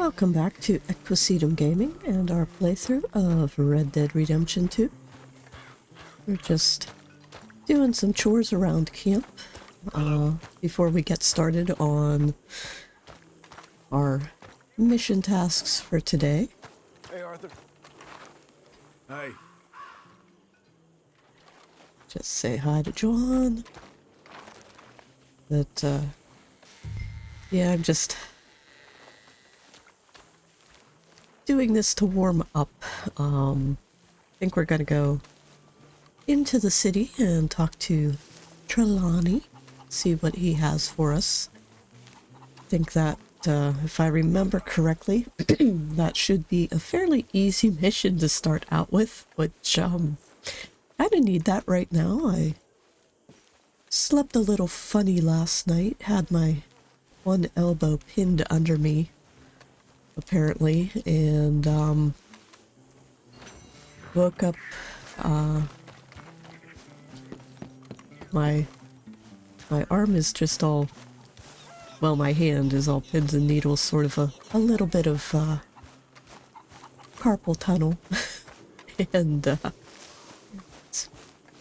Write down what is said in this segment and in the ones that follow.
Welcome back to Equisetum Gaming and our playthrough of Red Dead Redemption 2. We're just doing some chores around camp before we get started on our mission tasks for today. Hey, Arthur. Hey. Just say hi to John. But, yeah, I'm just doing this to warm up. I think we're gonna go into the city and talk to Trelawny, see what he has for us. I think that, if I remember correctly, that should be a fairly easy mission to start out with, which, kinda need that right now. I slept a little funny last night, had my one elbow pinned under me, apparently, and woke up, my arm is just all, well, my hand is all pins and needles, sort of a little bit of carpal tunnel, and it's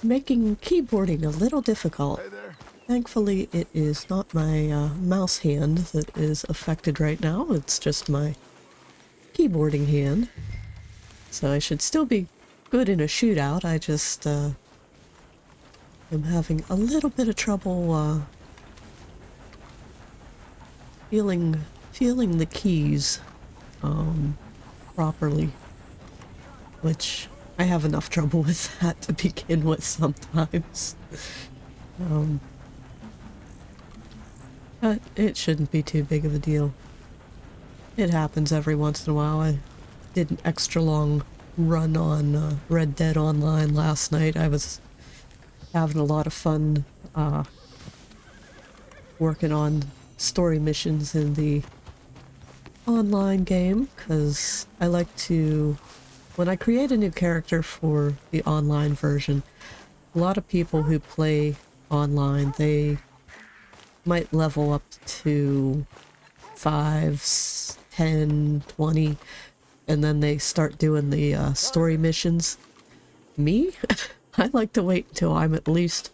making keyboarding a little difficult. Hey there. Thankfully, it is not my mouse hand that is affected right now, it's just my keyboarding hand. So I should still be good in a shootout. I just am having a little bit of trouble feeling the keys properly, which I have enough trouble with that to begin with sometimes. But it shouldn't be too big of a deal. It happens every once in a while. I did an extra long run on Red Dead Online last night. I was having a lot of fun working on story missions in the online game, because I like to, when I create a new character for the online version, a lot of people who play online, they might level up to 5, 10, 20, and then they start doing the story missions. Me? I like to wait until I'm at least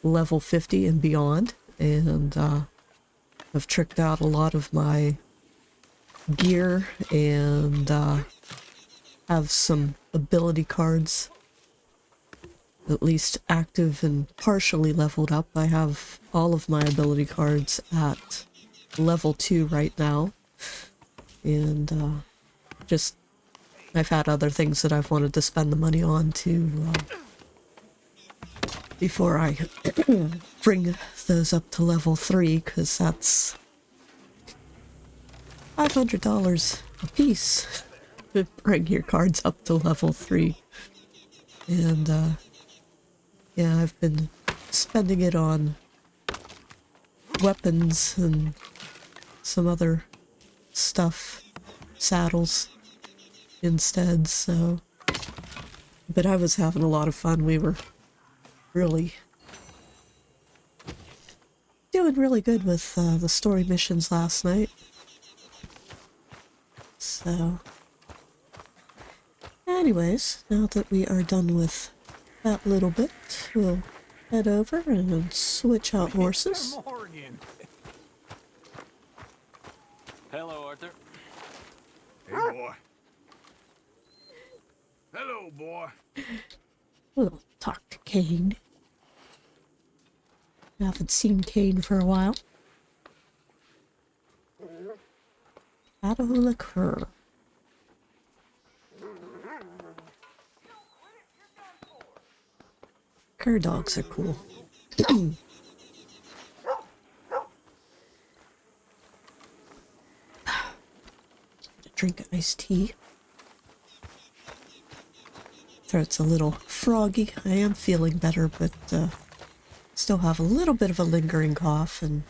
level 50 and beyond, and I've tricked out a lot of my gear and have some ability cards at least active and partially leveled up. I have all of my ability cards at level 2 right now, and just I've had other things that I've wanted to spend the money on to before I bring those up to level 3, because that's $500 a piece to bring your cards up to level 3. And yeah, I've been spending it on weapons and some other stuff, saddles instead, so. But I was having a lot of fun. We were really doing really good with the story missions last night. So, anyways, now that we are done with that little bit, we'll head over and switch out horses. Hello, Arthur. Hey, boy. Hello, boy. We'll talk to Kane. I haven't seen Kane for a while. Out of liquor. Cur dogs are cool. Drink iced tea. Throat's a little froggy. I am feeling better, but still have a little bit of a lingering cough, and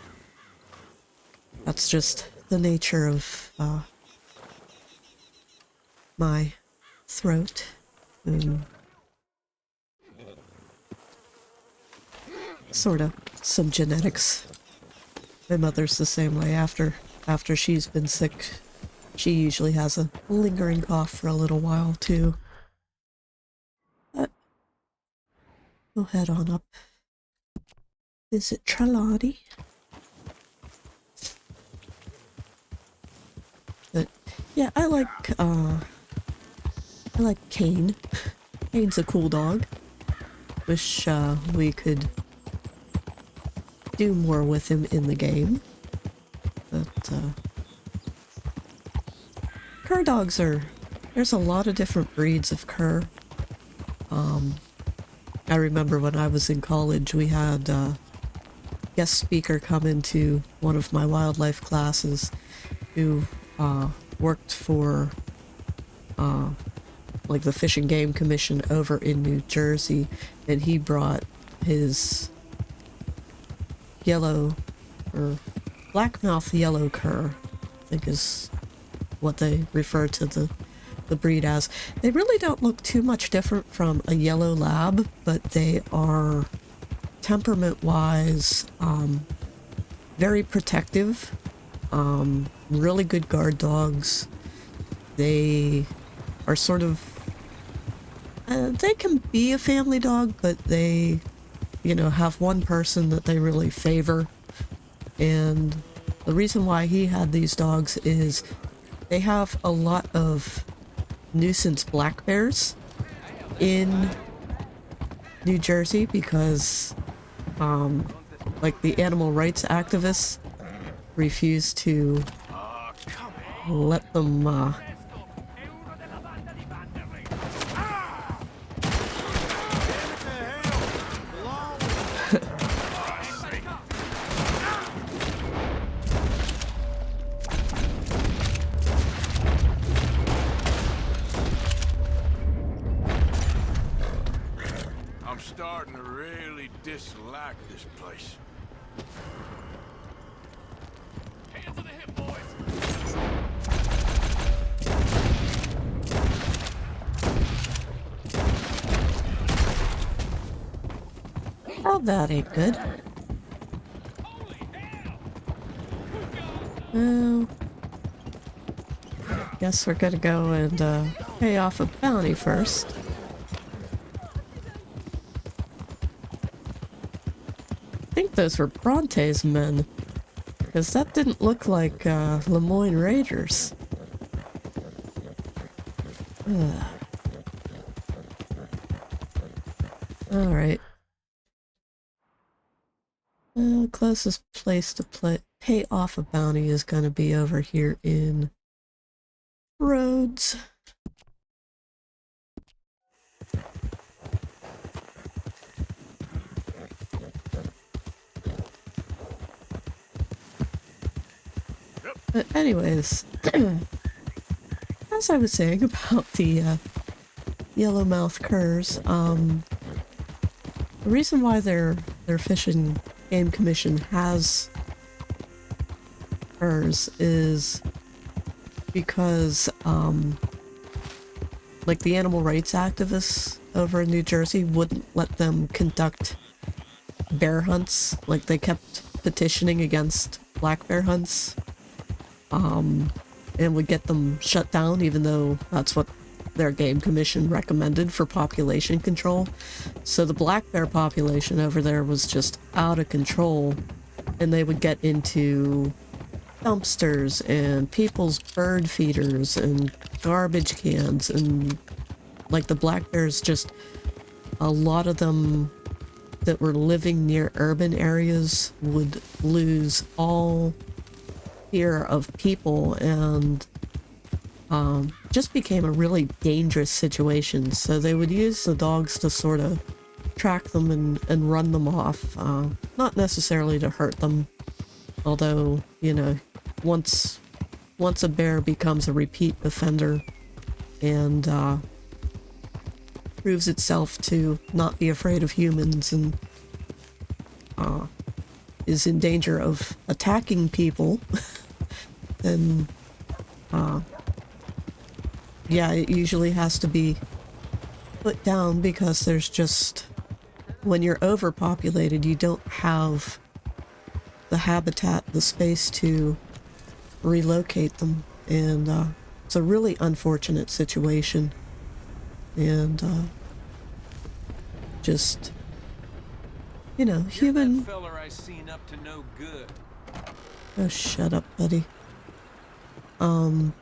that's just the nature of my throat. Sort of some genetics. My mother's the same way. After she's been sick, She usually has a lingering cough for a little while too. But we'll head on up. Visit Trelawny. But yeah, I like Kane. Kane's a cool dog. Wish we could do more with him in the game. But cur dogs there's a lot of different breeds of cur. I remember when I was in college we had a guest speaker come into one of my wildlife classes who worked for like the Fish and Game Commission over in New Jersey, and he brought his yellow or blackmouth yellow cur, I think is what they refer to the breed as. They really don't look too much different from a yellow lab, but they are temperament-wise very protective, really good guard dogs. They are sort of they can be a family dog, but they, you know, have one person that they really favor. And the reason why he had these dogs is they have a lot of nuisance black bears in New Jersey because like the animal rights activists refuse to let them I'm starting to really dislike this place. Hands to the hip, boys. oh, that ain't good. Well, guess we're gonna go and pay off a bounty first. I think those were Bronte's men, because that didn't look like Lemoyne Raiders. Alright. Closest place to pay off a bounty is going to be over here in Rhodes. But anyways, as I was saying about the yellowmouth curs, the reason why their Fish and Game Commission has curs is because like the animal rights activists over in New Jersey wouldn't let them conduct bear hunts. Like they kept petitioning against black bear hunts and would get them shut down, even though that's what their game commission recommended for population control. So the black bear population over there was just out of control, and they would get into dumpsters and people's bird feeders and garbage cans, and like the black bears, just a lot of them that were living near urban areas would lose all fear of people, and just became a really dangerous situation. So they would use the dogs to sort of track them and run them off, not necessarily to hurt them, although, you know, once a bear becomes a repeat offender and proves itself to not be afraid of humans and is in danger of attacking people, then yeah, it usually has to be put down, because there's just, when you're overpopulated, you don't have the habitat, the space to relocate them. and it's a really unfortunate situation. And just, you know, human. That feller I seen up to no good. Oh, shut up, buddy. I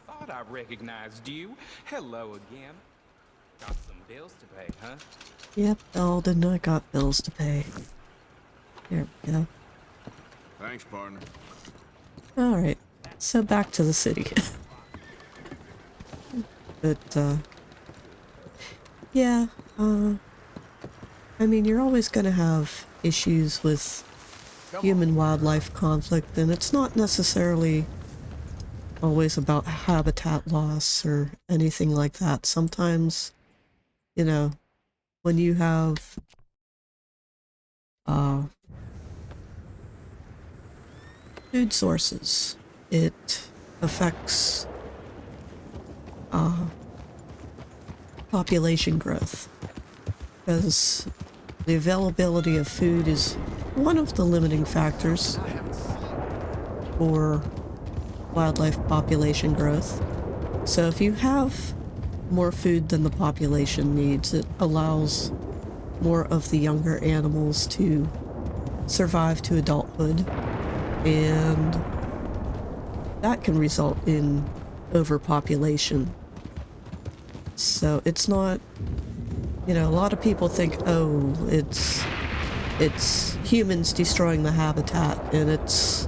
thought I recognized you. Hello again. Got some bills to pay, huh? Yep, Alden, I got bills to pay. There we go. Thanks, partner. Alright, so back to the city. But, yeah, I mean, you're always gonna have issues with human-wildlife conflict, and it's not necessarily always about habitat loss or anything like that. Sometimes, you know, when you have food sources, it affects population growth, because the availability of food is one of the limiting factors for wildlife population growth. So if you have more food than the population needs, it allows more of the younger animals to survive to adulthood, and that can result in overpopulation. So it's not, you know, a lot of people think, oh, it's humans destroying the habitat, and it's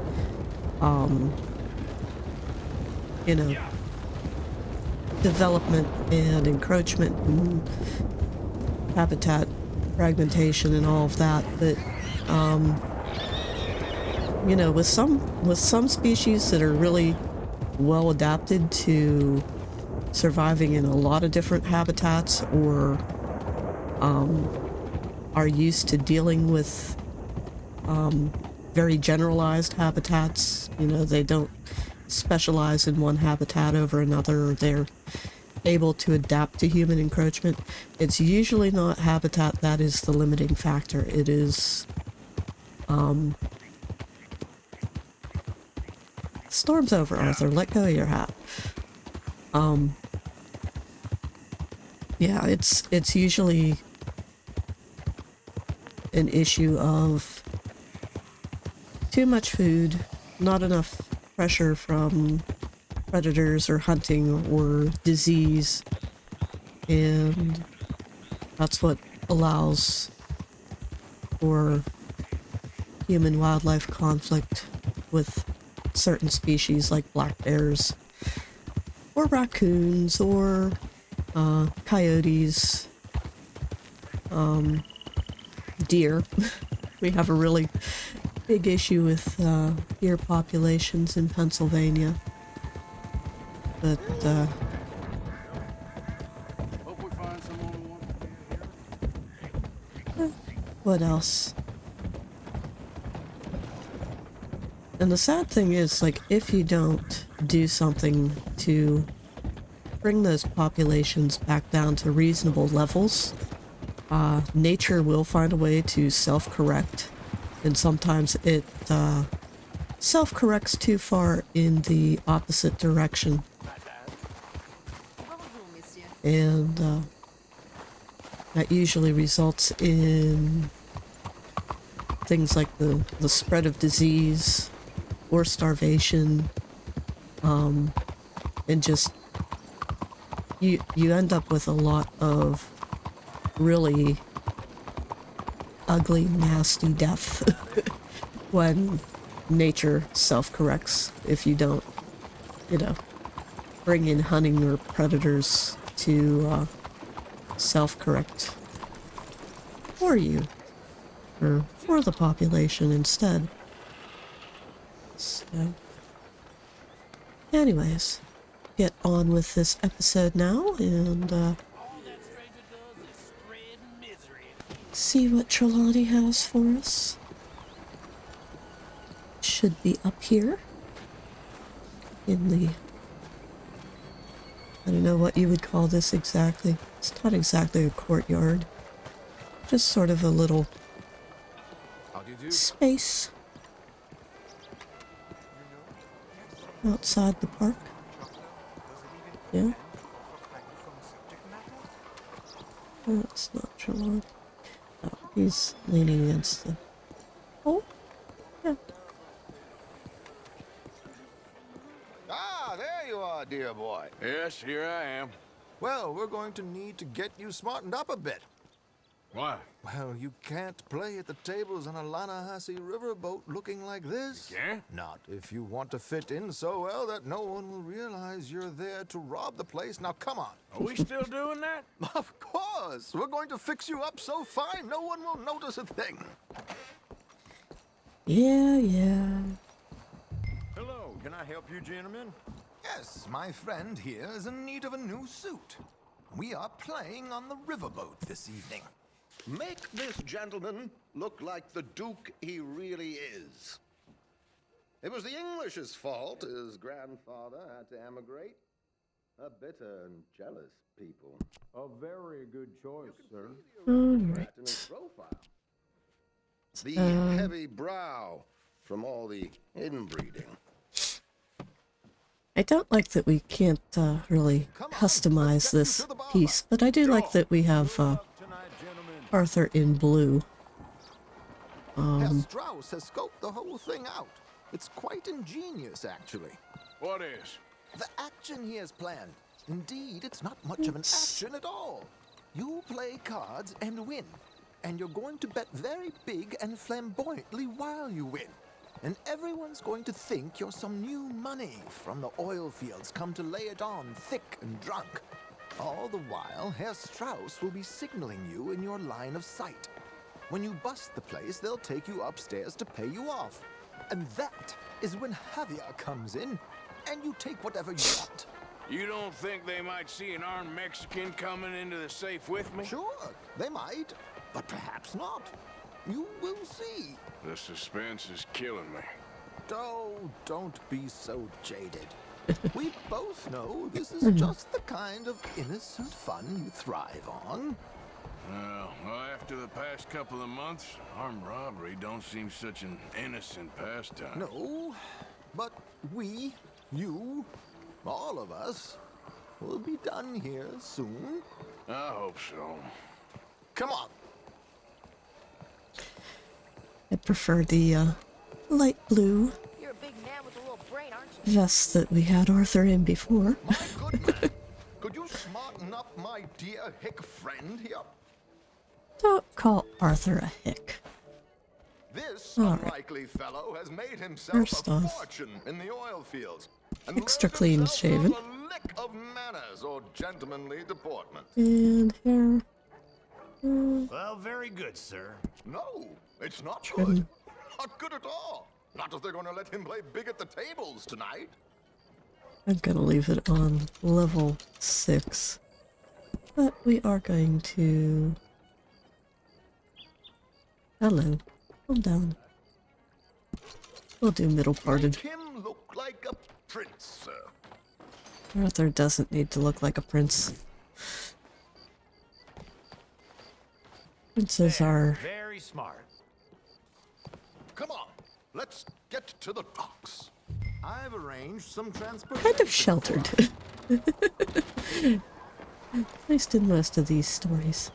you know, development and encroachment and habitat fragmentation and all of that. But you know, with some species that are really well adapted to surviving in a lot of different habitats, or are used to dealing with very generalized habitats, you know, they don't specialize in one habitat over another, or they're able to adapt to human encroachment. It's usually not habitat that is the limiting factor. It is storm's over, Arthur. Let go of your hat. Yeah, it's usually an issue of too much food, not enough pressure from predators or hunting or disease, and that's what allows for human-wildlife conflict with certain species like black bears or raccoons or coyotes, deer. We have a really big issue with deer populations in Pennsylvania. But Hope we find someone who wants to be here. what else? And the sad thing is, like, if you don't do something to bring those populations back down to reasonable levels, nature will find a way to self-correct, and sometimes it self-corrects too far in the opposite direction. And that usually results in things like the spread of disease or starvation, and just you end up with a lot of really ugly, nasty death when nature self-corrects, if you don't, you know, bring in hunting or predators to self-correct for you, or for the population instead. So, anyways, get on with this episode now, and see what Trelawny has for us. Should be up here in the, I don't know what you would call this exactly. It's not exactly a courtyard, just sort of a little How do you do? space. outside the park. Yeah. That's not Trelawny. Oh, he's leaning against the... Oh, yeah. Ah, there you are, dear boy. Yes, here I am. Well, we're going to need to get you smartened up a bit. Why? Well, you can't play at the tables on a Lanahasi riverboat looking like this. You can't? Not if you want to fit in so well that no one will realize you're there to rob the place. Now, come on. Are we still doing that? Of course. We're going to fix you up so fine no one will notice a thing. Yeah, yeah. Hello, can I help you, gentlemen? Yes, my friend here is in need of a new suit. We are playing on the riverboat this evening. Make this gentleman look like the Duke he really is. It was the English's fault his grandfather had to emigrate. A bitter and jealous people. A very good choice, sir. In his profile. The heavy brow from all the inbreeding. I don't like that we can't really customize this piece, but I do like that we have Arthur in blue. Herr Strauss has scoped the whole thing out. It's quite ingenious, actually. What is? The action he has planned. Indeed, it's not much of an action at all. You play cards and win. And you're going to bet very big and flamboyantly while you win. And everyone's going to think you're some new money from the oil fields come to lay it on thick and drunk. All the while, Herr Strauss will be signaling you in your line of sight. When you bust the place, they'll take you upstairs to pay you off. And that is when Javier comes in, and you take whatever you want. You don't think they might see an armed Mexican coming into the safe with me? Sure, they might, but perhaps not. You will see. The suspense is killing me. Oh, don't be so jaded. We both know this is just the kind of innocent fun you thrive on. Well, after the past couple of months, armed robbery don't seem such an innocent pastime. No, but we, you, all of us, will be done here soon. I hope so. Come on. I prefer the light blue You're a big man with a little brain, aren't you? vest that we had Arthur in before. My good man, could you smarten up my dear hick friend here? Don't call Arthur a hick. This All right. unlikely fellow has made himself First a off, fortune in the oil fields. And extra left clean himself shaven. not a lick of manners or gentlemanly deportment. And hair. Well, very good, sir. No, it's not Trim. good. Not good at all. Not if they're going to let him play big at the tables tonight. I'm gonna leave it on level 6. But we are going to... Hello. Calm down. We'll do middle parted. Make him look like a prince, sir. Arthur doesn't need to look like a prince. Princes are... Very smart. Come on, let's get to the docks. I've arranged some transportation. kind of sheltered. At least in most of these stories.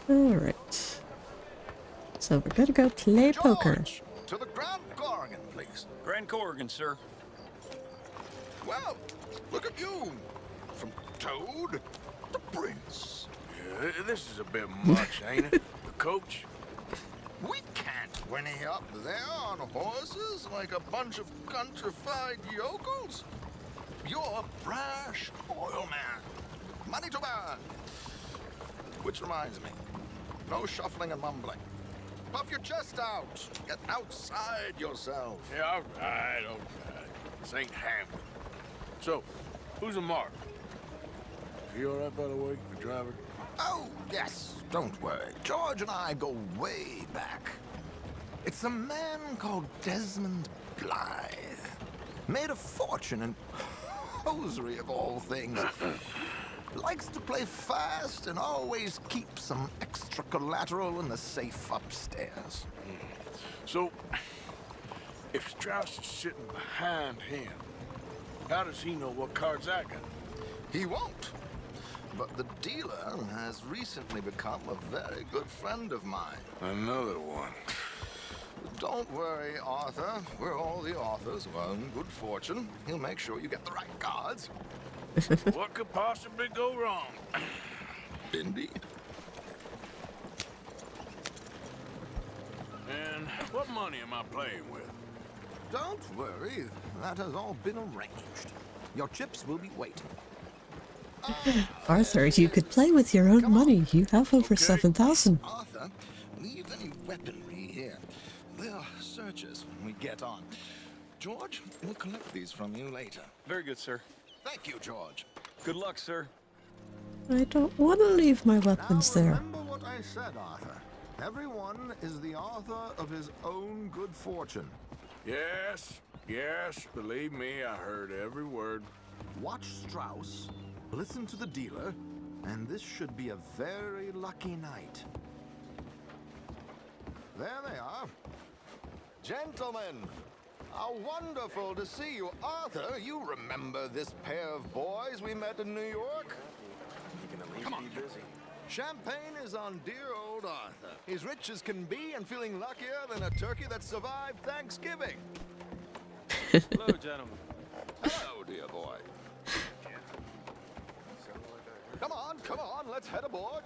Alright. So we're gonna go play poker. George, to the Grand Corrigan, please. Grand Corrigan, sir. Well, look at you. From Toad to Prince. Yeah, this is a bit much, ain't it? The coach? We can't whinny up there on horses like a bunch of countrified yokels. You're a brash oil man. Money to burn. Which reminds me, no shuffling and mumbling. Puff your chest out. Get outside yourself. Yeah, all right. This ain't Hamlet. So, who's a mark? Is he all right, by the way, the driver? Oh, yes, don't worry. George and I go way back. It's a man called Desmond Blythe. Made a fortune in hosiery of all things. Likes to play fast and always keep some extra collateral in the safe upstairs. So, If Strauss is sitting behind him, how does he know what cards I got? He won't. But the dealer has recently become a very good friend of mine. Another one. Don't worry, Arthur. We're all the authors of our own good fortune. He'll make sure you get the right cards. What could possibly go wrong? Indeed. And what money am I playing with? Don't worry, that has all been arranged. Your chips will be waiting. Arthur, you could play with your own money. You have over 7,000. Arthur, leave any weaponry here. They'll search us when we get on. George, we'll collect these from you later. Very good, sir. Thank you, George. Good luck, sir. I don't want to leave my weapons there. Remember what I said, Arthur. Everyone is the author of his own good fortune. Yes, believe me, I heard every word. Watch Strauss, listen to the dealer, and this should be a very lucky night. There they are. Gentlemen, how wonderful to see you. Arthur, you remember this pair of boys we met in New York? Come on. Champagne is on dear old Arthur. He's rich as can be and feeling luckier than a turkey that survived Thanksgiving. Hello, gentlemen. Hello, dear boy. Come on, let's head aboard.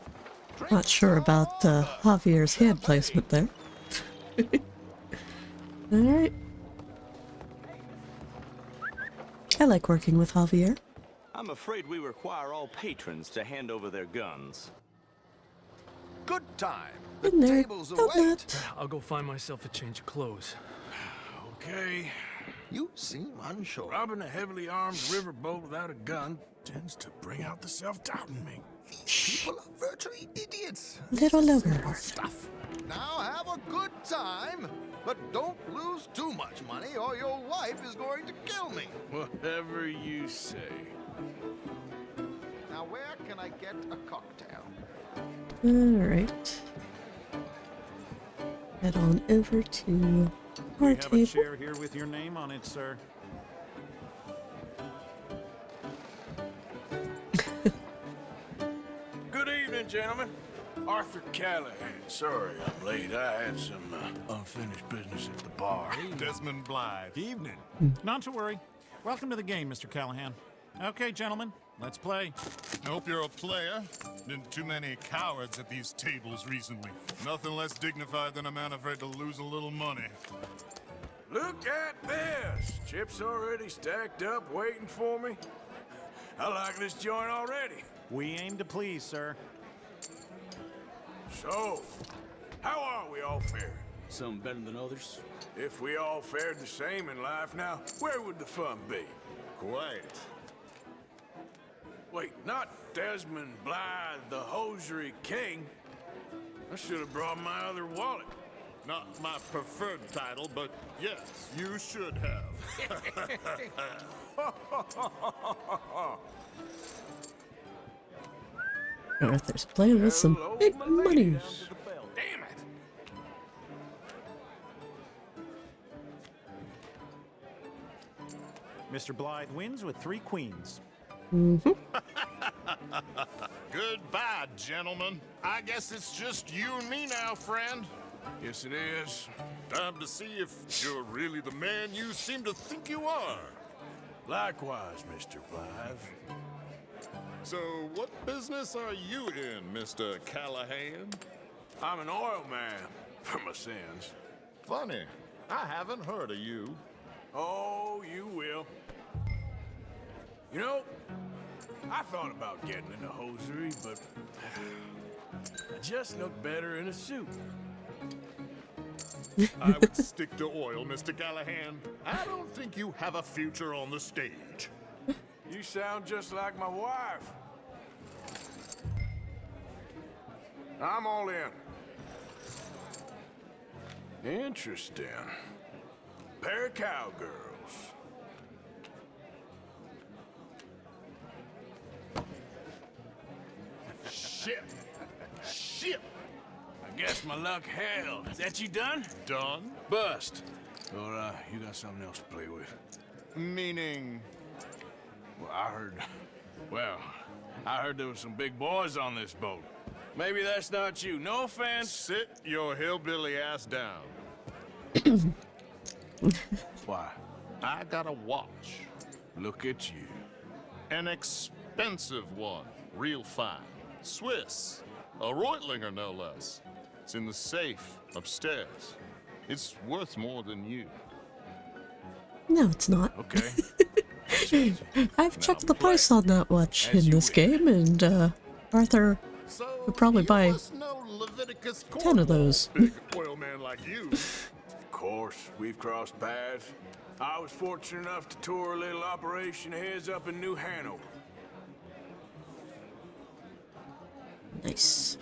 Not sure about Javier's hand placement there. Alright. I like working with Javier. I'm afraid we require all patrons to hand over their guns. Good time. The In there. tables Don't await. let. I'll go find myself a change of clothes. Okay. You seem unsure. Robbing a heavily armed riverboat without a gun tends to bring out the self-doubt in me. People are virtually idiots. Little lower, Simple Arthur. stuff. Now have a good time, but don't lose too much money or your wife is going to kill me. Whatever you say. Now, where can I get a cocktail? Alright. Head on over to our We have a table. chair here with your name on it, sir. Good evening, gentlemen. Arthur Callahan. Sorry I'm late. I had some unfinished business at the bar. Desmond Blythe. Evening. Not to worry. Welcome to the game, Mr. Callahan. Okay, gentlemen, let's play. Hope you're a player. Been too many cowards at these tables recently. Nothing less dignified than a man afraid to lose a little money. Look at this. Chips already stacked up waiting for me. I like this joint already. We aim to please, sir. So, how are we all faring? Some better than others. If we all fared the same in life now, where would the fun be? Quiet. Wait, not Desmond Blythe, the hosiery king. I should have brought my other wallet. Not my preferred title, but yes, you should have. Arthur's playing with some Hello, big my lady. money. Down to the bell. Damn it! Mr. Blythe wins with 3 queens. Goodbye, gentlemen. I guess it's just you and me now, friend. Yes, it is. Time to see if you're really the man you seem to think you are. Likewise, Mr. Blythe. So, what business are you in, Mr. Callahan? I'm an oil man, for my sins. Funny, I haven't heard of you. Oh, you will. You know, I thought about getting into hosiery, but I just look better in a suit. I would stick to oil, Mr. Callahan. I don't think you have a future on the stage. You sound just like my wife. I'm all in. Interesting. Pair of cowgirls. Shit! Shit! I guess my luck held. Is that you done? Done? Bust. Or, you got something else to play with? Meaning? Well, I heard there was some big boys on this boat. Maybe that's not you. No offense. Sit your hillbilly ass down. Why? I got a watch. Look at you. An expensive one. Real fine. Swiss. A Reutlinger, no less. It's in the safe upstairs. It's worth more than you. No, it's not. Okay. I've checked the price on that watch in this game, and Arthur would probably buy 10 of those. Big oil man like you. Of course, we've crossed paths. I was fortunate enough to tour a little operation of his up in New Hanover. Nice.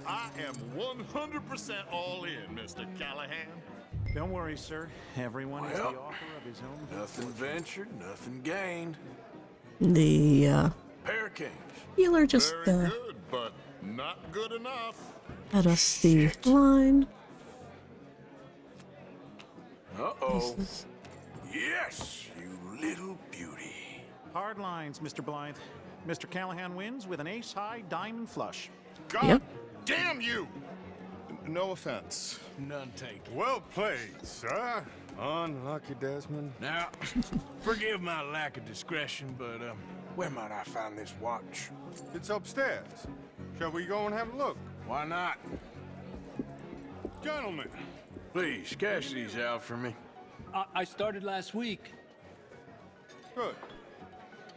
I am 100% all in, Mr. Callahan. Don't worry, sir. Everyone is the Well, author of his own. Nothing ventured, nothing gained. The Pair kings. healer just Very good, but not good enough. had us the line. Uh-oh. Yes, you little beauty. Hard lines, Mr. Blythe. Mr. Callahan wins with an ace-high diamond flush. God Yep. damn you! No offense. None taken. Well played, sir. Unlucky Desmond. Now, forgive my lack of discretion, but, where might I find this watch? It's upstairs. Shall we go and have a look? Why not? Gentlemen. Please, cash these out for me. I started last week. Good.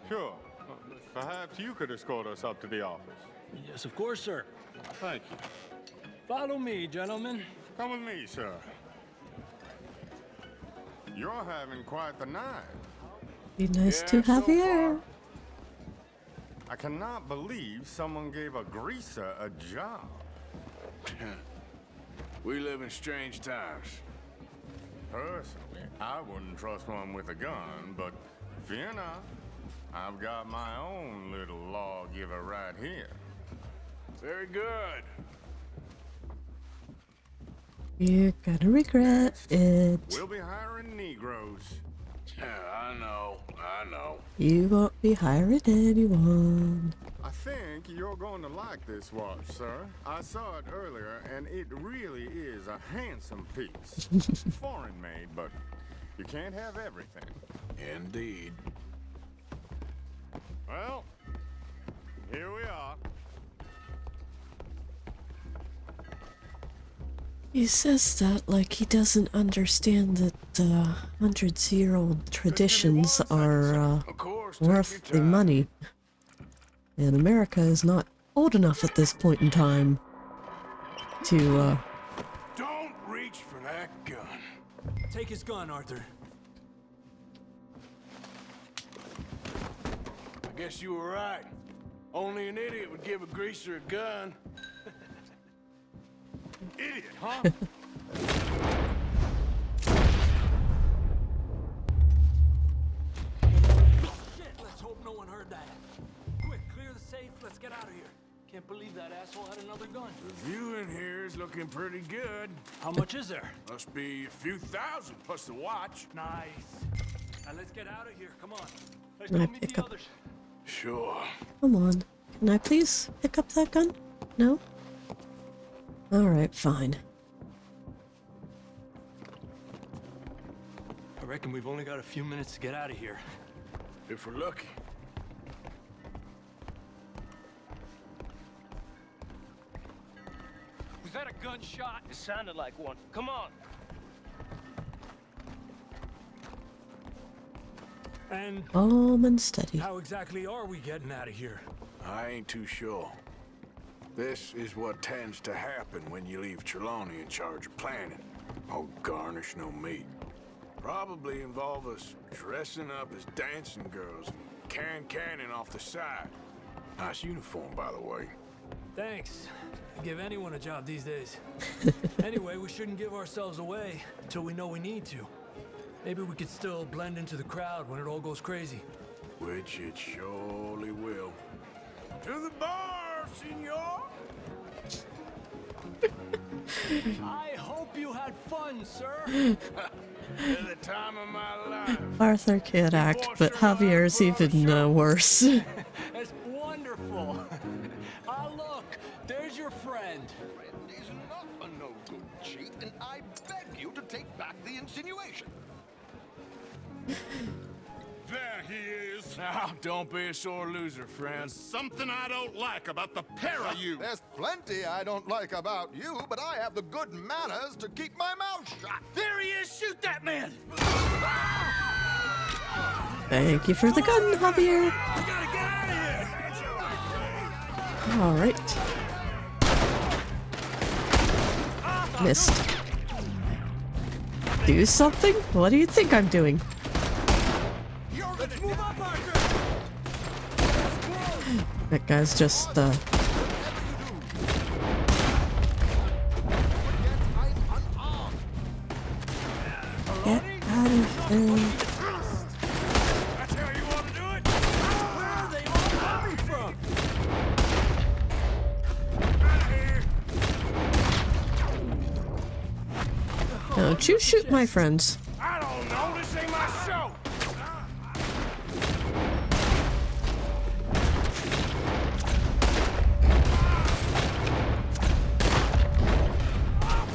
Sure. Perhaps you could escort us up to the office. Yes, of course, sir. Thank you. Follow me, gentlemen. Come with me, sir. You're having quite the night. Be nice Yeah, to so Javier. I cannot believe someone gave a greaser a job. We live in strange times. Personally, I wouldn't trust one with a gun, but fear not. I've got my own little lawgiver right here. Very good. You're gonna regret it. We'll be hiring Negroes. Yeah, I know. You won't be hiring anyone. I think you're going to like this watch, sir. I saw it earlier, and it really is a handsome piece. Foreign made, but you can't have everything. Indeed. Well, here we are. He says that like he doesn't understand that hundreds-year-old traditions are Of course, take worth your the time. money. And America is not old enough at this point in time to Don't reach for that gun. Take his gun, Arthur. I guess you were right. Only an idiot would give a greaser a gun. Idiot, huh? Shit, let's hope no one heard that. Quick, clear the safe. Let's get out of here. Can't believe that asshole had another gun. The view in here is looking pretty good. How much is there? Must be a few thousand plus the watch. Nice. Now let's get out of here. Come on. Let's Can I go meet pick the up- others. Sure. come on. Can I please pick up that gun? No? Alright, fine. I reckon we've only got a few minutes to get out of here. If we're lucky. Was that a gunshot? It sounded like one. Come on. And Calm and steady. how exactly are we getting out of here? I ain't too sure. This is what tends to happen when you leave Trelawny in charge of planning. Oh, garnish no meat. Probably involve us dressing up as dancing girls and canning off the side. Nice uniform, by the way. Thanks. I'd give anyone a job these days. Anyway, we shouldn't give ourselves away until we know we need to. Maybe we could still blend into the crowd when it all goes crazy. Which it surely will. To the bar, senor! I hope Hope you had fun, sir. At the time of my life. Arthur can't act, but Javier's even worse. That's wonderful. Ah, look, there's your friend. Friend is not a no-good cheat, and I beg you to take back the insinuation. There he is. Now, don't be a sore loser, friend. Something I don't like about the pair of you. There's plenty I don't like about you, but I have the good manners to keep my mouth shut. There he is! Shoot that man! Thank you for the gun, Javier. We gotta get out of here! All right. Missed. Do something? What do you think I'm doing? Let's move up, Arthur! That guy's just, Get out of there. That's how you want to do it? Where are they all coming from? Don't you shoot my friends. I don't know. This ain't my show.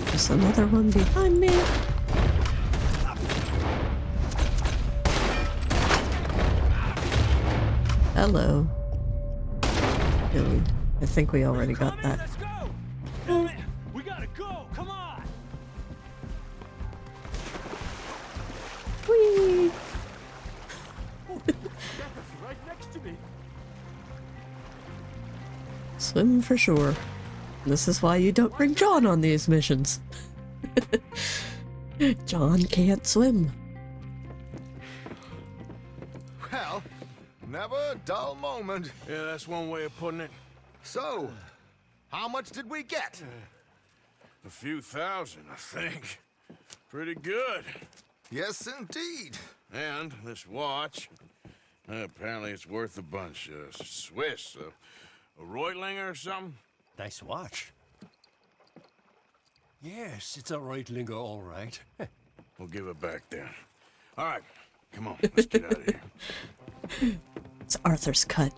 There's another one behind me. Hello. Dude, I think we already got that. Let's go. Damn it. We gotta go. Come on. Whee! Right next to me. Swim for sure. This is why you don't bring John on these missions. John can't swim. Well, never a dull moment. Yeah, that's one way of putting it. So, how much did we get? A few thousand, I think. Pretty good. Yes, indeed. And this watch, apparently it's worth a bunch. Swiss, a Reutlinger or something? Nice watch. Yes, it's a Reutlinger, all right. We'll give it back then. All right, come on, let's get out of here. It's Arthur's cut.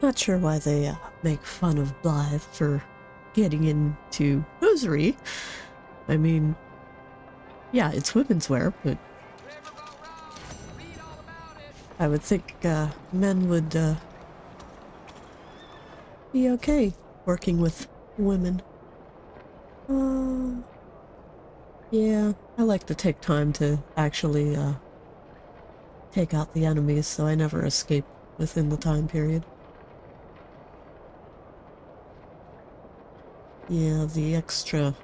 Not sure why they make fun of Blythe for getting into hosiery. I mean, yeah, it's women's wear, but I would think men would be okay working with women. Yeah, I like to take time to actually take out the enemies, so I never escape within the time period. Yeah, the extra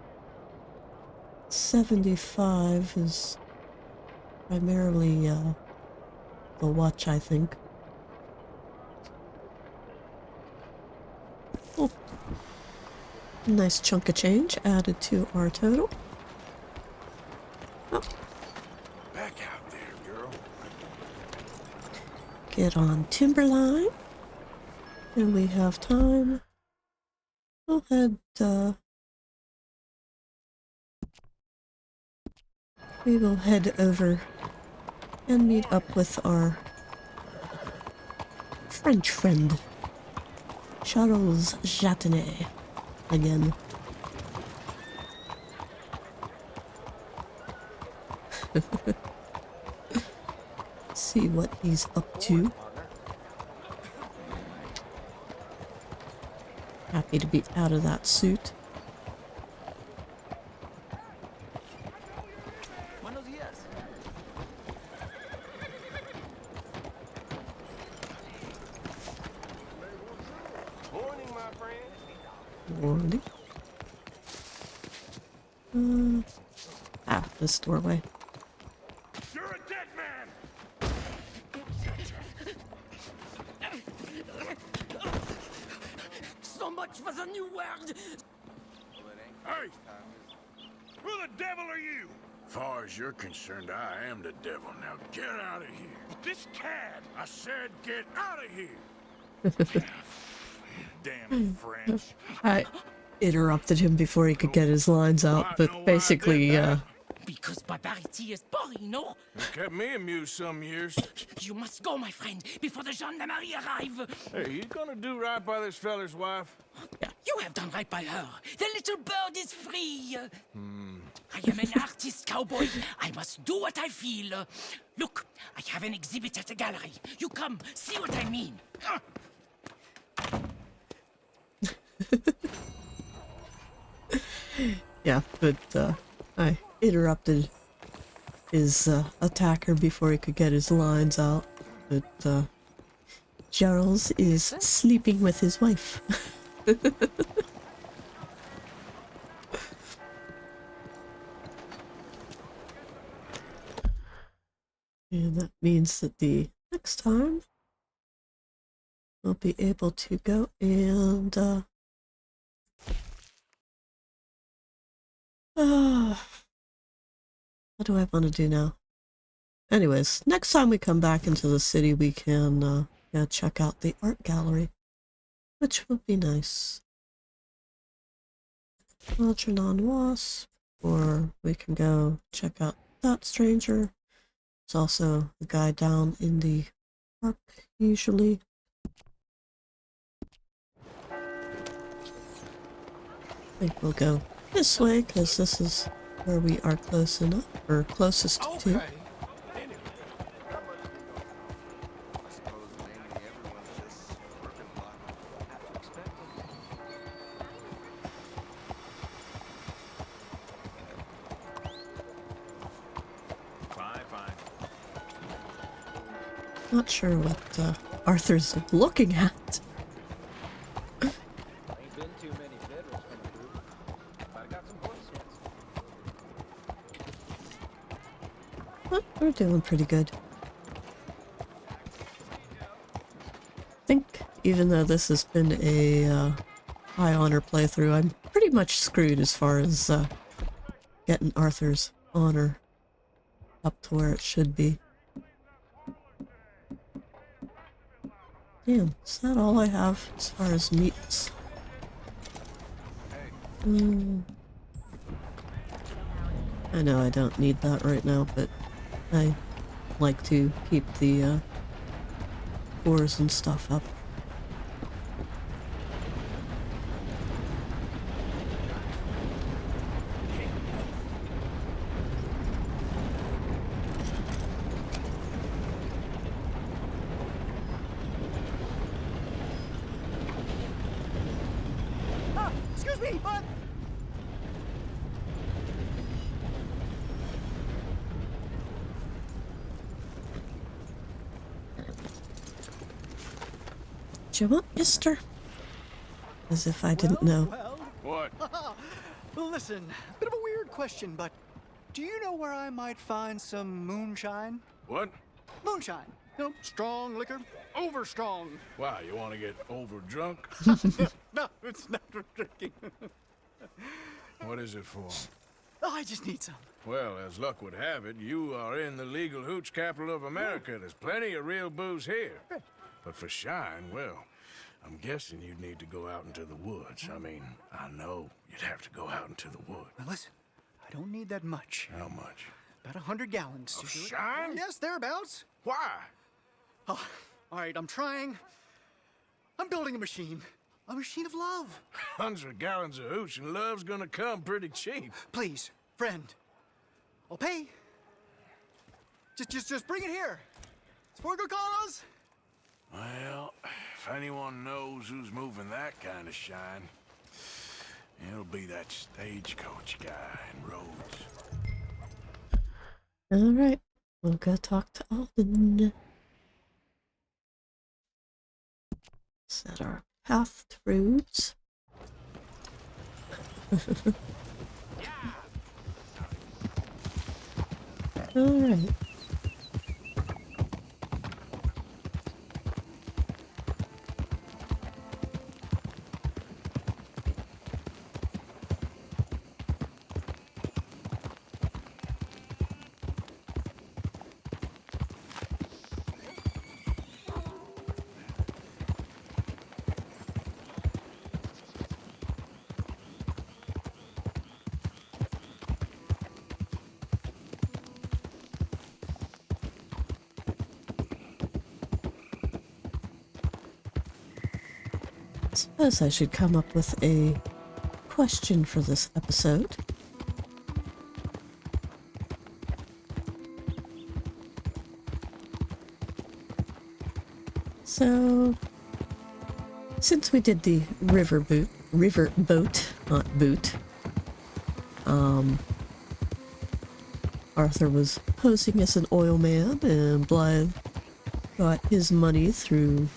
75 is primarily the watch, I think. Oh. Nice chunk of change added to our total. Oh. Back out there, girl. Get on Timberline. And we have time. We'll head, we will head over and meet up with our French friend, Charles Jatanet, again. See what he's up to. Happy to be out of that suit. Buenos días. Morning, my friend. Morning. This doorway. You're a dead man. So much for the new world. Hey! Who the devil are you? Far as you're concerned, I am the devil. Now get out of here. This cad! I said get out of here! Damn French. I interrupted him before he could get his lines out, but basically, Because barbarity is boring, no? It kept me amused some years. You must go, my friend, before the gendarmerie arrive. Hey, you gonna do right by this feller's wife? You have done right by her. The little bird is free. I am an artist, cowboy. I must do what I feel. Look, I have an exhibit at the gallery. You come, see what I mean. yeah, but I interrupted his attacker before he could get his lines out. But Charles is sleeping with his wife. And that means that the next time we'll be able to go and what do I want to do now? Anyways, next time we come back into the city, we can check out the art gallery, which will be nice. Algernon Wasp, or we can go check out that stranger. It's also the guy down in the park, usually. I think we'll go this way, because this is where we are close enough, or closest to. Not sure what Arthur's looking at. Ain't been too many federals coming through, but I got some Boy Scouts. Well, we're doing pretty good. I think even though this has been a high honor playthrough, I'm pretty much screwed as far as getting Arthur's honor up to where it should be. Damn, is that all I have as far as meats? I know I don't need that right now, but I like to keep the ores and stuff up. Excuse me, bud! Do you want, mister? As if I didn't know. What? Listen, bit of a weird question, but do you know where I might find some moonshine? What? Moonshine. You know, strong liquor. Over strong. Why, you want to get over drunk? No, it's not for drinking. What is it for? Oh, I just need some. Well, as luck would have it, you are in the legal hooch capital of America. There's plenty of real booze here. But for shine, well, I'm guessing you'd need to go out into the woods. I mean, I know you'd have to go out into the woods. Now listen, I don't need that much. How much? About 100 gallons to Of do it. shine? Yes, thereabouts. Why? Oh, all right, I'm trying. I'm building a machine. A machine of love. 100 gallons of hooch and love's gonna come pretty cheap. Please, friend. I'll pay. Just bring it here. It's for a good cause. Well, if anyone knows who's moving that kind of shine, it'll be that stagecoach guy in Rhodes. Alright, we'll go talk to Alden. Set our path to Rhodes. Alright. Suppose I should come up with a question for this episode. So, since we did the riverboat, not boot, Arthur was posing as an oil man, and Blythe got his money through,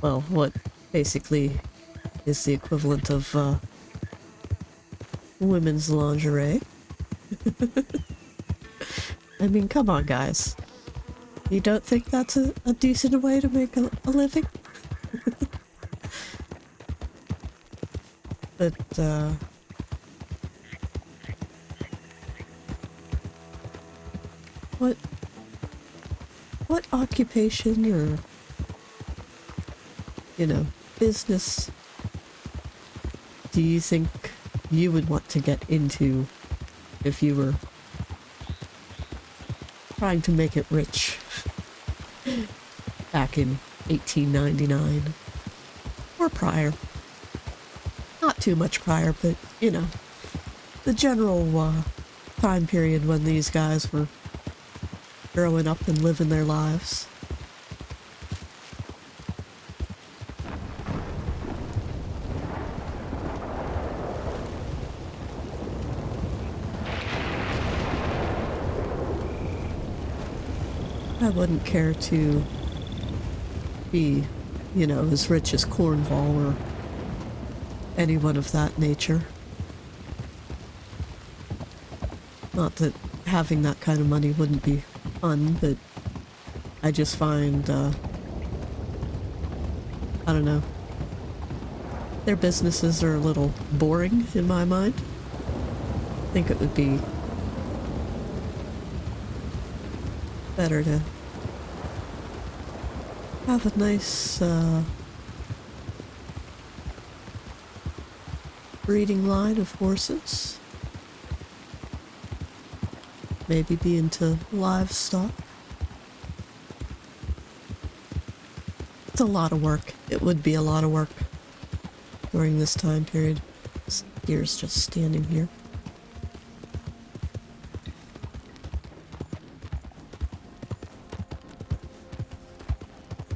well, what basically is the equivalent of women's lingerie. I mean, come on, guys. You don't think that's a decent way to make a living? But, what occupation or, business do you think you would want to get into if you were trying to make it rich back in 1899 or prior? Not too much prior, but the general time period when these guys were growing up and living their lives. I wouldn't care to be, as rich as Cornwall or anyone of that nature. Not that having that kind of money wouldn't be fun, but I just find, I don't know, their businesses are a little boring in my mind. I think it would be better to have a nice breeding line of horses. Maybe be into livestock. It's a lot of work. It would be a lot of work during this time period. This deer's just standing here.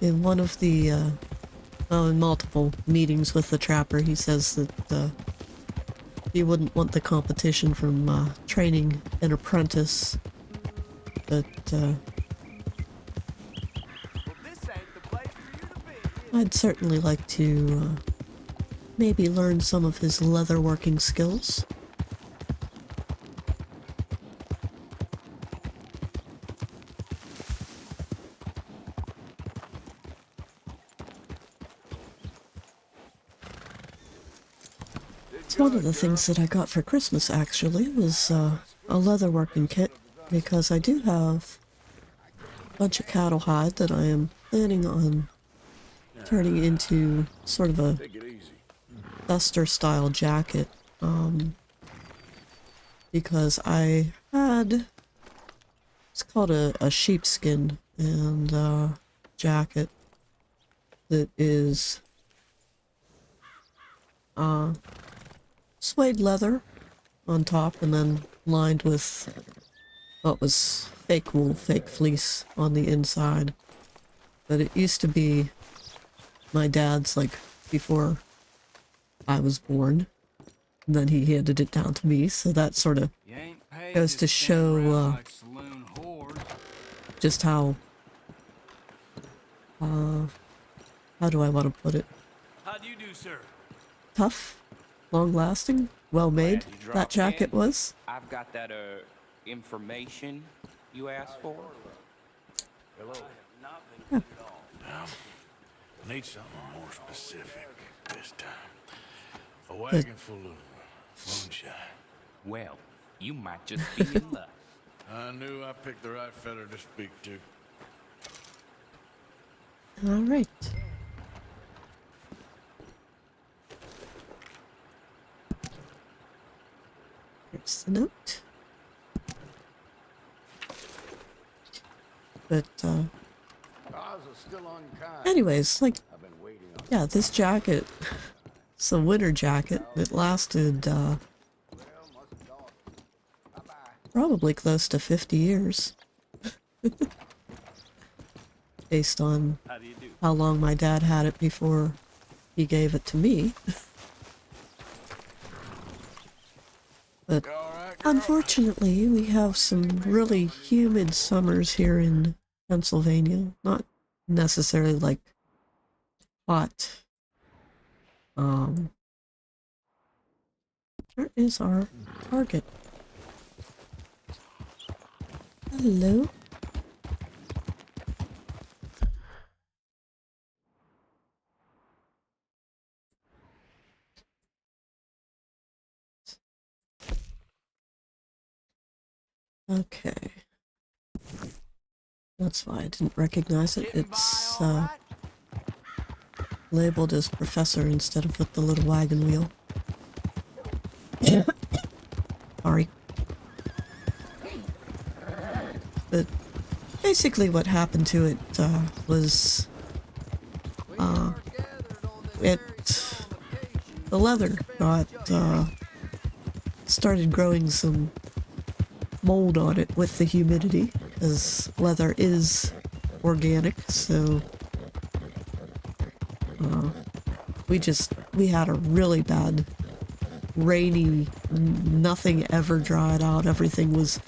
In one of the, in multiple meetings with the trapper, he says that he wouldn't want the competition from training an apprentice, but I'd certainly like to maybe learn some of his leatherworking skills. It's one of the things that I got for Christmas, actually, was a leatherworking kit, because I do have a bunch of cattle hide that I am planning on turning into sort of a duster-style jacket, because I had, it's called a sheepskin and jacket that is suede leather on top and then lined with what was fake wool, fake fleece on the inside. But it used to be my dad's, like, before I was born. And then he handed it down to me, so that sort of goes to show just how do I want to put it? How do you do, sir? Tough, long-lasting, well-made that jacket was. I've got that information you asked for. Hello. Yeah. Need something more specific this time. A wagon full of moonshine. Well, you might just be in luck. I knew I picked the right feather to speak to. All right. Here's the note. But, anyways, like, Yeah, this jacket, it's a winter jacket. It lasted probably close to 50 years. Based on how long my dad had it before he gave it to me. But unfortunately, we have some really humid summers here in Pennsylvania. Not necessarily like hot. Where is our target? Hello? Okay. That's why I didn't recognize it. It's labeled as Professor instead of with the little wagon wheel. Sorry. But basically what happened to it was the leather got started growing some mold on it with the humidity, because leather is organic, so we had a really bad rainy, nothing ever dried out, everything was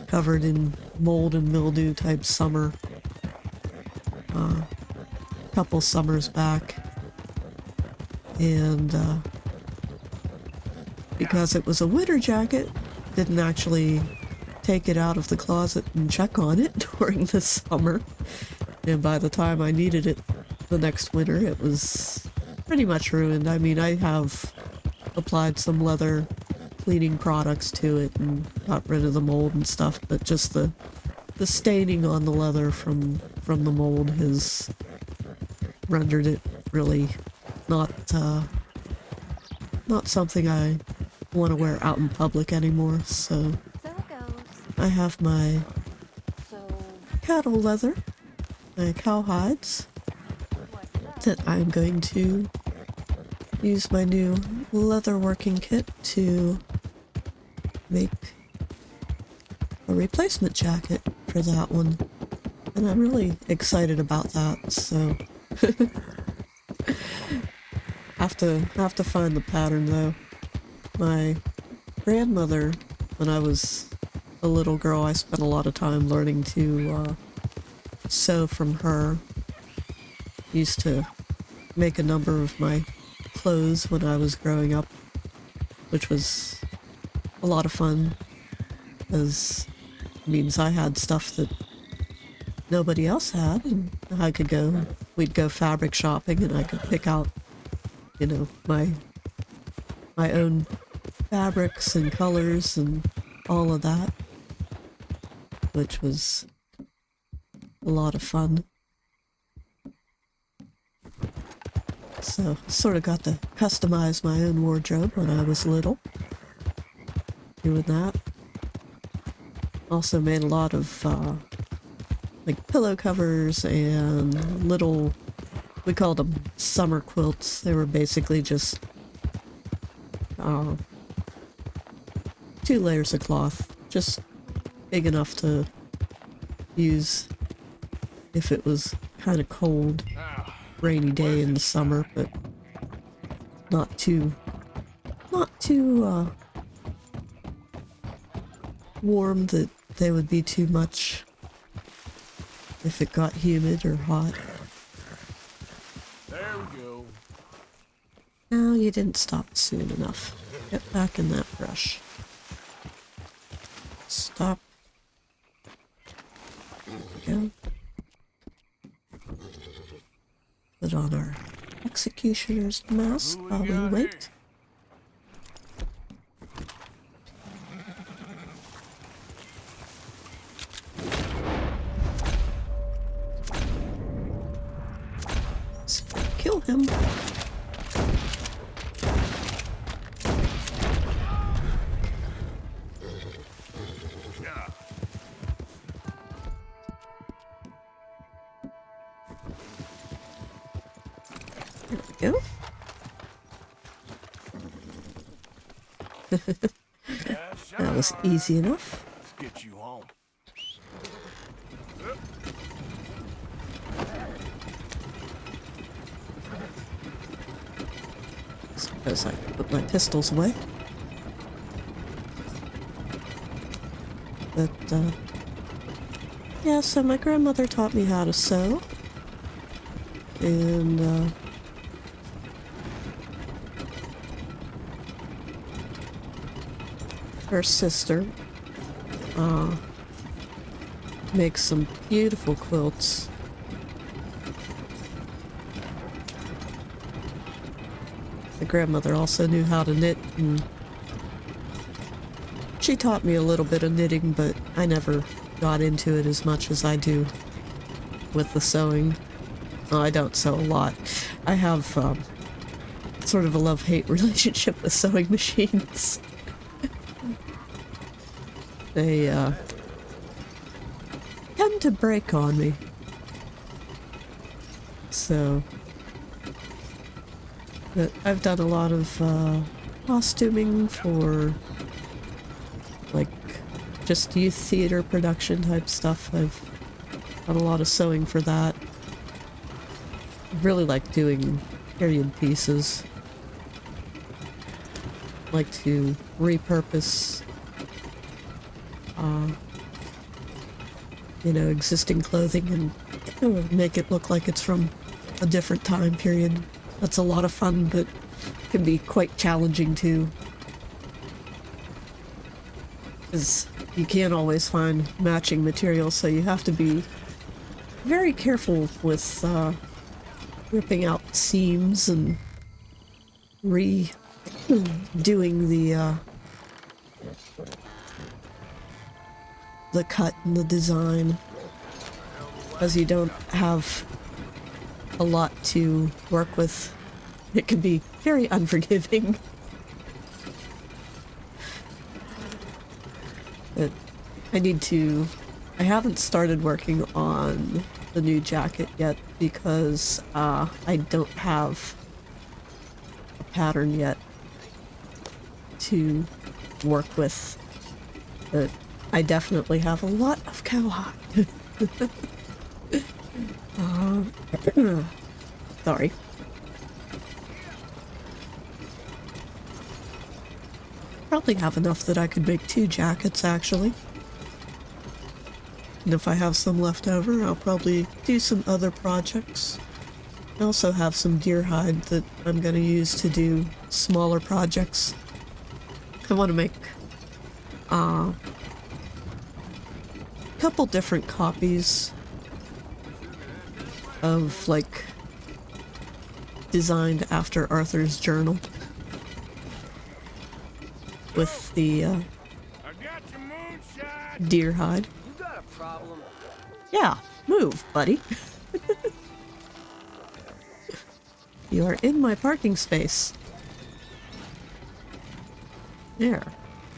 covered in mold and mildew type summer a couple summers back, and because it was a winter jacket, didn't actually take it out of the closet and check on it during the summer, and by the time I needed it the next winter, it was pretty much ruined. I mean, I have applied some leather cleaning products to it and got rid of the mold and stuff, but just the staining on the leather from the mold has rendered it really not something I want to wear out in public anymore. So I have my cattle leather, my cow hides, that I'm going to use my new leather working kit to make a replacement jacket for that one, and I'm really excited about that. So have to find the pattern though. My grandmother, when I was a little girl, I spent a lot of time learning to sew from her. Used to make a number of my clothes when I was growing up, which was a lot of fun, because it means I had stuff that nobody else had, and we'd go fabric shopping, and I could pick out, you know, my own fabrics and colors and all of that, which was a lot of fun. So, sort of got to customize my own wardrobe when I was little, doing that. Also made a lot of, like, pillow covers and little, we called them summer quilts. They were basically just 2 layers of cloth, just big enough to use if it was kind of cold, rainy day in the summer, but not too warm that they would be too much if it got humid or hot. There we go. No, you didn't stop soon enough. Get back in that brush. Stop. There we go. Put on our executioner's mask while we wait. So kill him. There we go. That was easy enough. Let's get you home. Suppose I can put my pistols away. But, yeah, so my grandmother taught me how to sew. And, her sister, makes some beautiful quilts. My grandmother also knew how to knit, and she taught me a little bit of knitting, but I never got into it as much as I do with the sewing. Well, I don't sew a lot. I have sort of a love-hate relationship with sewing machines. They tend to break on me. So, but I've done a lot of costuming for like just youth theater production type stuff. I've done a lot of sewing for that. I really like doing period pieces. Like to repurpose you know, existing clothing and make it look like it's from a different time period. That's a lot of fun, but can be quite challenging too. Because you can't always find matching materials, so you have to be very careful with ripping out seams and redoing the cut and the design, as you don't have a lot to work with. It can be very unforgiving. But I haven't started working on the new jacket yet because I don't have a pattern yet to work with. But I definitely have a lot of cowhide. Sorry. Probably have enough that I could make 2 jackets, actually. And if I have some left over, I'll probably do some other projects. I also have some deer hide that I'm going to use to do smaller projects. I want to make a couple different copies of, like, designed after Arthur's journal with the deer hide. You got a problem? Yeah, move, buddy. You are in my parking space. There.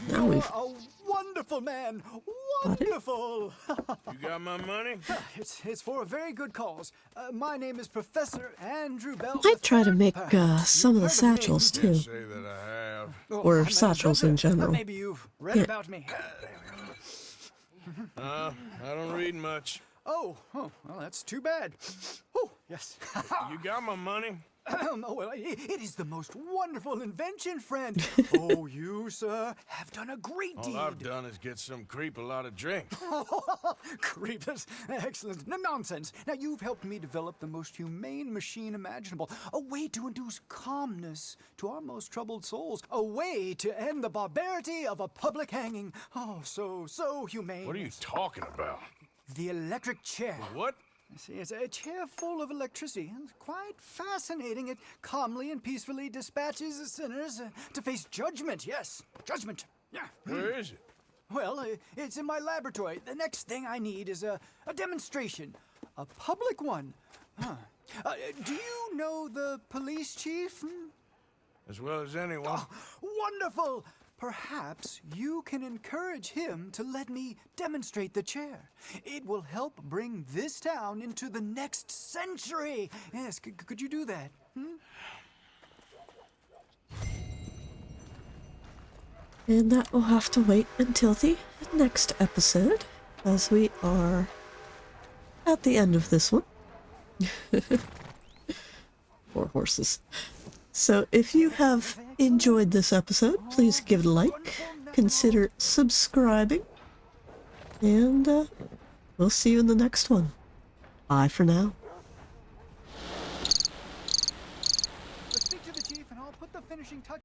Now we've... A wonderful man! Wonderful! You got my money? It's for a very good cause. My name is Professor Andrew Bell. I might try to make some of the satchels too. Say that I have. Or satchels in general. Maybe you've read about me. I don't read much. Oh, well, that's too bad. Oh, yes. You got my money? Oh, well, it is the most wonderful invention, friend. Oh, you, sir, have done a great deed. All I've done is get some creep a lot of drink. Creep, that's excellent. No, nonsense. Now, you've helped me develop the most humane machine imaginable. A way to induce calmness to our most troubled souls. A way to end the barbarity of a public hanging. Oh, so humane. What are you talking about? The electric chair. What? See, it's a chair full of electricity. It's quite fascinating. It calmly and peacefully dispatches the sinners to face judgment. Yes, judgment. Yeah. Where is it? Well, it's in my laboratory. The next thing I need is a demonstration. A public one. Huh. Do you know the police chief? As well as anyone. Oh, wonderful! Perhaps you can encourage him to let me demonstrate the chair. It will help bring this town into the next century. Yes, could you do that? And that will have to wait until the next episode, as we are at the end of this one. Poor horses. So if you have enjoyed this episode, please give it a like, consider subscribing, and we'll see you in the next one. Bye for now.